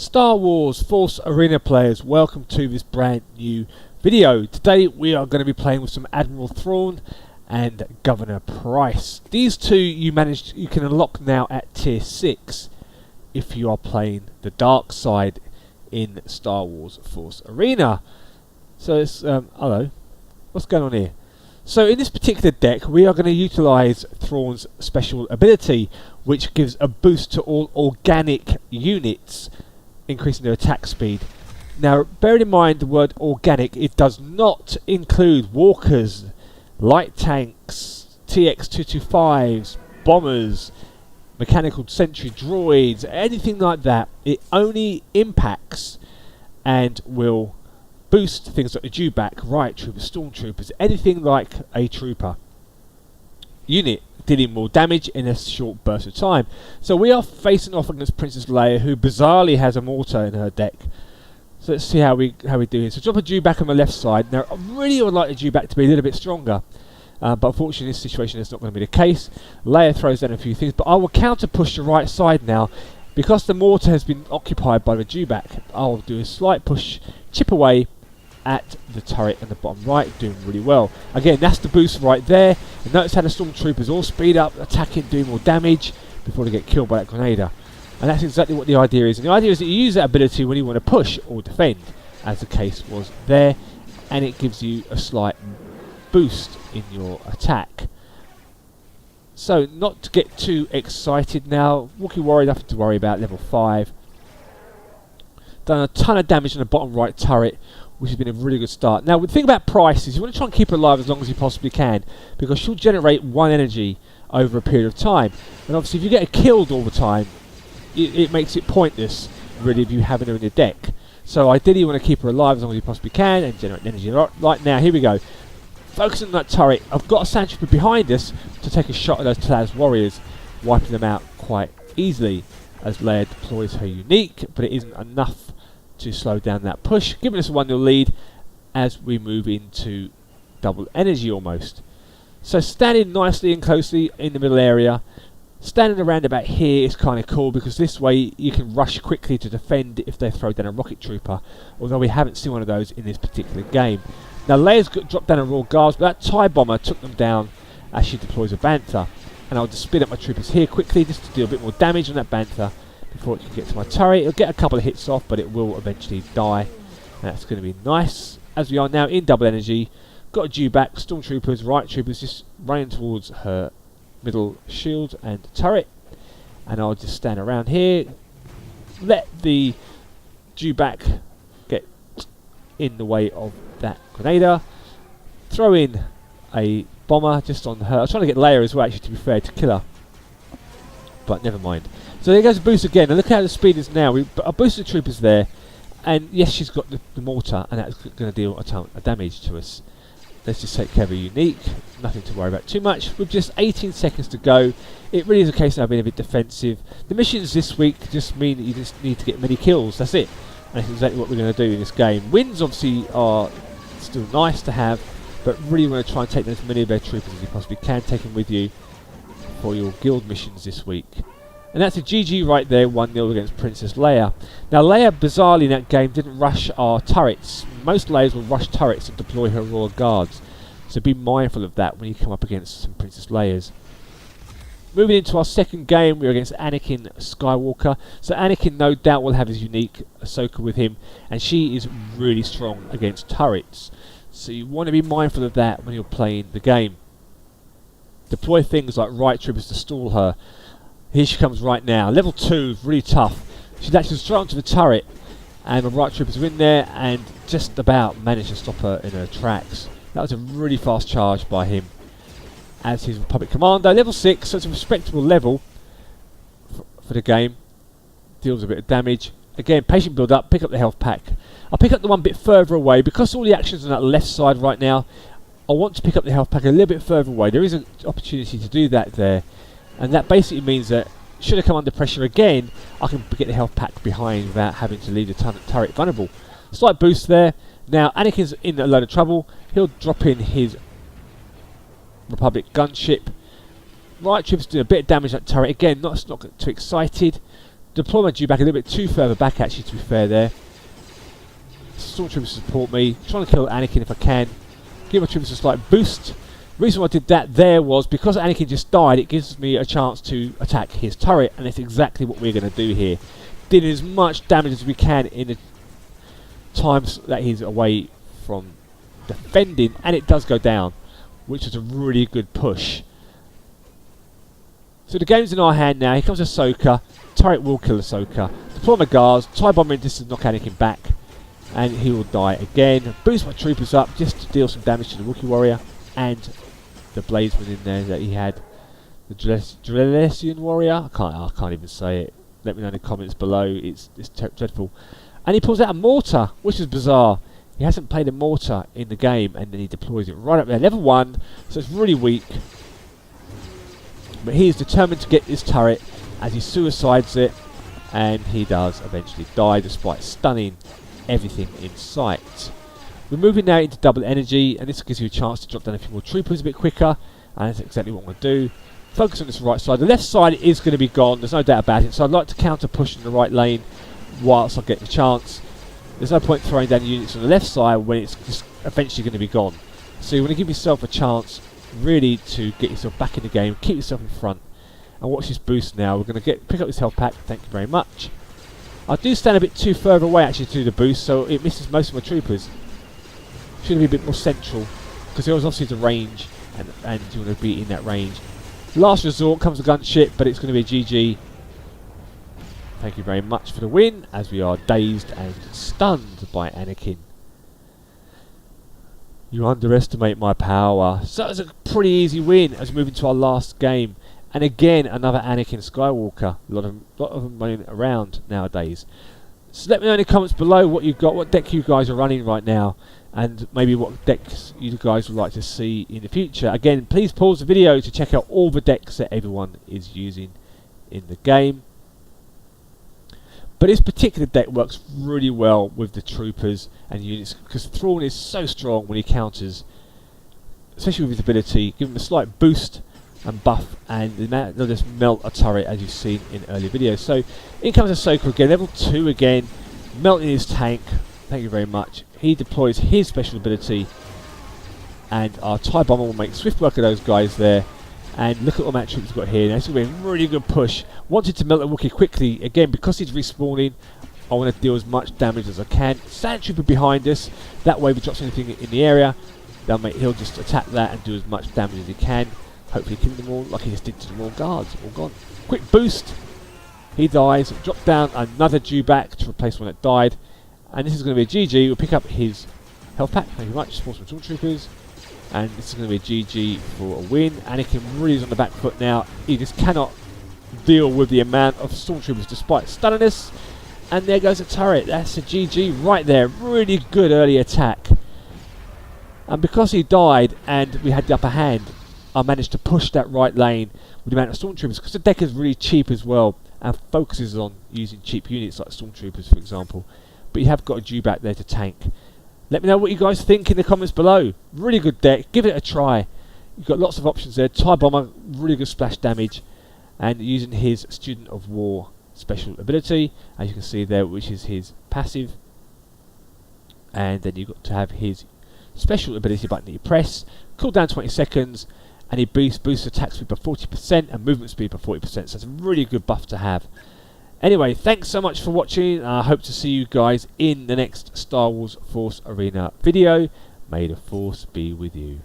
Star Wars Force Arena players, welcome to this brand new video. Today we are going to be playing with some Admiral Thrawn and Governor Price. These two you can unlock now at tier 6 if you are playing the dark side in Star Wars Force Arena. So it's hello, what's going on here? So in this particular deck we are going to utilise Thrawn's special ability, which gives a boost to all organic units, increasing their attack speed. Now bearing in mind the word organic, it does not include walkers, light tanks, TX-225s, bombers, mechanical sentry droids, anything like that. It only impacts and will boost things like the dewback, riot troopers, stormtroopers, anything like a trooper unit, dealing more damage in a short burst of time. So we are facing off against Princess Leia, who bizarrely has a mortar in her deck. So let's see how we do here. So drop a dewback on the left side. Now I really would like the dewback to be a little bit stronger, but unfortunately in this situation it's not going to be the case. Leia throws down a few things, but I will counter push the right side now. Because the mortar has been occupied by the dewback, I'll do a slight push, chip away at the turret in the bottom right, doing really well. Again, that's the boost right there. And notice how the stormtroopers all speed up, attacking, doing more damage before they get killed by that grenadier. And that's exactly what the idea is. And the idea is that you use that ability when you want to push or defend, as the case was there, and it gives you a slight boost in your attack. So not to get too excited now. Wookiee Warrior, nothing to worry about, level 5. Done a ton of damage on the bottom right turret, which has been a really good start. Now, the thing about Price is you want to try and keep her alive as long as you possibly can, because she'll generate 1 energy over a period of time. And obviously, if you get her killed all the time, it makes it pointless, really, if you having her in your deck. So ideally, you want to keep her alive as long as you possibly can and generate energy. Right now, here we go. Focusing on that turret, I've got a sandtrooper behind us to take a shot at those Taz warriors, wiping them out quite easily as Leia deploys her unique, but it isn't enough to slow down that push, giving us a 1-0 lead as we move into double energy almost. So standing nicely and closely in the middle area, standing around about here is kind of cool, because this way you can rush quickly to defend if they throw down a rocket trooper, although we haven't seen one of those in this particular game. Now Leia's dropped down a Royal Guards, but that TIE bomber took them down as she deploys a Bantha. And I'll just spin up my troopers here quickly just to do a bit more damage on that Bantha before it can get to my turret. It'll get a couple of hits off, but it will eventually die. And that's going to be nice. As we are now in double energy, got a dewback, stormtroopers, riot troopers just running towards her middle shield and turret. And I'll just stand around here, let the dewback get in the way of that grenadier, throw in a bomber just on her. I was trying to get Leia as well, actually, to be fair, to kill her, but never mind. So there goes the boost again, and look how the speed is now. I boosted the troopers there, and yes, she's got the mortar, and that's going to deal a ton of damage to us. Let's just take care of a unique, nothing to worry about too much. With just 18 seconds to go, it really is a case of being a bit defensive. The missions this week just mean that you just need to get many kills, that's it. And that's exactly what we're going to do in this game. Wins obviously are still nice to have, but really want to try and take as many of their troopers as you possibly can, take them with you for your guild missions this week. And that's a GG right there, 1-0 against Princess Leia. Now Leia, bizarrely in that game, didn't rush our turrets. Most Leias will rush turrets and deploy her Royal Guards. So be mindful of that when you come up against some Princess Leias. Moving into our second game, we're against Anakin Skywalker. So Anakin no doubt will have his unique Ahsoka with him, and she is really strong against turrets. So you want to be mindful of that when you're playing the game. Deploy things like riot troopers to stall her. Here she comes right now. Level 2 is really tough. She's actually straight onto the turret, and the riot troopers are in there and just about managed to stop her in her tracks. That was a really fast charge by him as his Republic Commando. Level 6, so it's a respectable level for the game. Deals a bit of damage. Again, patient build up, pick up the health pack. I'll pick up the one bit further away. Because all the action's on that left side right now, I want to pick up the health pack a little bit further away. There is an opportunity to do that there. And that basically means that should I come under pressure again, I can get the health pack behind without having to leave the turret vulnerable. Slight boost there. Now Anakin's in a load of trouble. He'll drop in his Republic gunship. Riot troopers doing a bit of damage on that turret. Again, not too excited. deploy my Dewback a little bit too further back, actually, to be fair there. Stormtroopers support me. Trying to kill Anakin if I can. Give my troopers a slight boost. The reason why I did that there was because Anakin just died, it gives me a chance to attack his turret, and it's exactly what we're going to do here. Dealing as much damage as we can in the times that he's away from defending, and it does go down, which is a really good push. So the game's in our hand now. Here comes Ahsoka. Turret will kill Ahsoka. Deploy my guards. TIE bomber in distance, knock Anakin back, and he will die again. Boost my troopers up just to deal some damage to the Wookiee warrior and the bladesman in there that he had. The Drellesian warrior. I can't even say it. Let me know in the comments below. It's dreadful. And he pulls out a mortar, which is bizarre. He hasn't played a mortar in the game, and then he deploys it right up there, level 1. So it's really weak. But he is determined to get this turret as he suicides it, and he does eventually die despite stunning everything in sight. We're moving now into double energy, and this gives you a chance to drop down a few more troopers a bit quicker, and that's exactly what I'm going to do. Focus on this right side. The left side is going to be gone, there's no doubt about it, so I'd like to counter push in the right lane whilst I get the chance. There's no point throwing down units on the left side when it's just eventually going to be gone. So you want to give yourself a chance really to get yourself back in the game, keep yourself in front, and watch this boost now. We're going to pick up this health pack, thank you very much. I do stand a bit too further away actually to do the boost, so it misses most of my troopers. Should be a bit more central, because there was obviously the range, and you want to be in that range. Last resort comes the gunship, but it's going to be a GG. Thank you very much for the win, as we are dazed and stunned by Anakin. You underestimate my power. So it was a pretty easy win as we move into our last game. And again, another Anakin Skywalker. A lot of them running around nowadays. So let me know in the comments below what you've got, what deck you guys are running right now, and maybe what decks you guys would like to see in the future. Again, please pause the video to check out all the decks that everyone is using in the game. But this particular deck works really well with the troopers and units, because Thrawn is so strong when he counters, especially with his ability. Give him a slight boost and buff, and they'll just melt a turret, as you've seen in earlier videos. So in comes Ahsoka again, level 2 again, melting his tank. Thank you very much. He deploys his special ability, and our TIE bomber will make swift work of those guys there. And look at what amount of troops we've got here. Now, this is going to be a really good push. Wanted to melt the Wookiee quickly. Again, because he's respawning, I want to deal as much damage as I can. Sand Trooper behind us. That way, if he drops anything in the area, he'll just attack that and do as much damage as he can. Hopefully kill them all like he just did to the Royal Guards. All gone. Quick boost. He dies. Drop down another Dewback to replace one that died. And this is going to be a GG. We'll pick up his health pack. Thank you very much. Spawn some Stormtroopers. And this is going to be a GG for a win. Anakin really is on the back foot now. He just cannot deal with the amount of Stormtroopers despite stunning us. And there goes a turret. That's a GG right there. Really good early attack. And because he died and we had the upper hand, I managed to push that right lane with the amount of Stormtroopers, because the deck is really cheap as well and focuses on using cheap units like Stormtroopers, for example. But you have got a Dewback there to tank. Let me know what you guys think in the comments below. Really good deck. Give it a try. You've got lots of options there. TIE Bomber, really good splash damage. And using his Student of War special ability, as you can see there, which is his passive. And then you've got to have his special ability button that you press. Cooldown 20 seconds. And he boosts attack speed by 40% and movement speed by 40%. So it's a really good buff to have. Anyway, thanks so much for watching. I hope to see you guys in the next Star Wars Force Arena video. May the Force be with you.